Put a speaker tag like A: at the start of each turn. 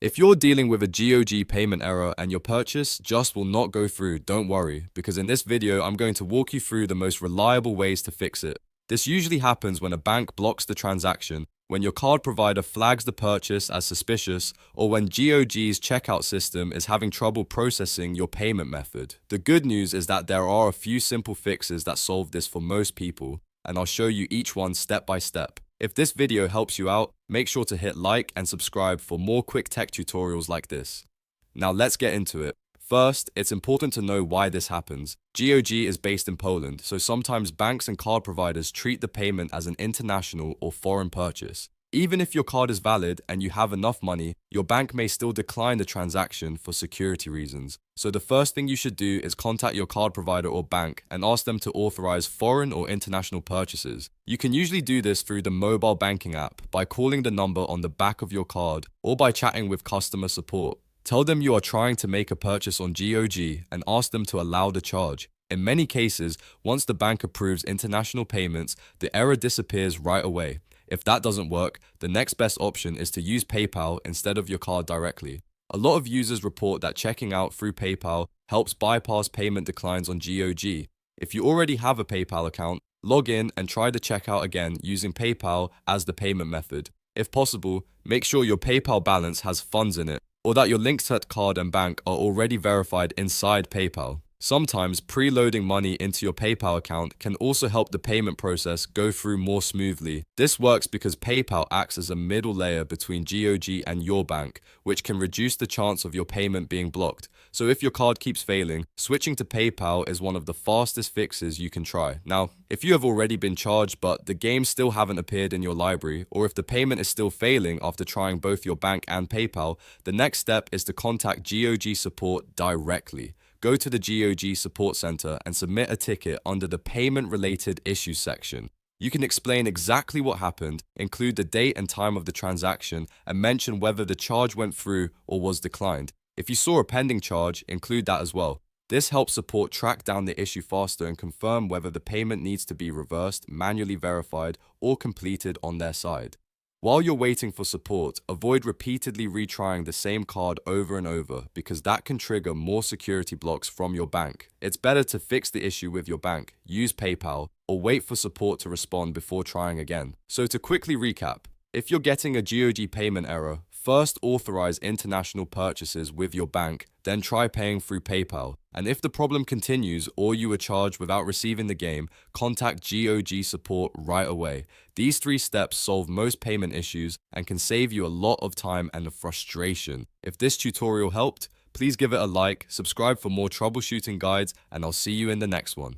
A: If you're dealing with a GOG payment error and your purchase just will not go through, don't worry, because in this video, I'm going to walk you through the most reliable ways to fix it. This usually happens when a bank blocks the transaction, when your card provider flags the purchase as suspicious, or when GOG's checkout system is having trouble processing your payment method. The good news is that there are a few simple fixes that solve this for most people, and I'll show you each one step by step. If this video helps you out, make sure to hit like and subscribe for more quick tech tutorials like this. Now let's get into it. First, it's important to know why this happens. GOG is based in Poland, so sometimes banks and card providers treat the payment as an international or foreign purchase. Even if your card is valid and you have enough money, your bank may still decline the transaction for security reasons. So the first thing you should do is contact your card provider or bank and ask them to authorize foreign or international purchases. You can usually do this through the mobile banking app, by calling the number on the back of your card, or by chatting with customer support. Tell them you are trying to make a purchase on GOG and ask them to allow the charge. In many cases, once the bank approves international payments, the error disappears right away. If that doesn't work, the next best option is to use PayPal instead of your card directly. A lot of users report that checking out through PayPal helps bypass payment declines on GOG. If you already have a PayPal account, log in and try to check out again using PayPal as the payment method. If possible, make sure your PayPal balance has funds in it, or that your linked card and bank are already verified inside PayPal. Sometimes preloading money into your PayPal account can also help the payment process go through more smoothly. This works because PayPal acts as a middle layer between GOG and your bank, which can reduce the chance of your payment being blocked. So if your card keeps failing, switching to PayPal is one of the fastest fixes you can try. Now, if you have already been charged but the games still haven't appeared in your library, or if the payment is still failing after trying both your bank and PayPal, the next step is to contact GOG support directly. Go to the GOG Support Center and submit a ticket under the Payment-Related Issues section. You can explain exactly what happened, include the date and time of the transaction, and mention whether the charge went through or was declined. If you saw a pending charge, include that as well. This helps support track down the issue faster and confirm whether the payment needs to be reversed, manually verified, or completed on their side. While you're waiting for support, avoid repeatedly retrying the same card over and over, because that can trigger more security blocks from your bank. It's better to fix the issue with your bank, use PayPal, or wait for support to respond before trying again. So to quickly recap, if you're getting a GOG payment error, first authorize international purchases with your bank, then try paying through PayPal. And if the problem continues or you are charged without receiving the game, contact GOG support right away. These 3 steps solve most payment issues and can save you a lot of time and frustration. If this tutorial helped, please give it a like, subscribe for more troubleshooting guides, and I'll see you in the next one.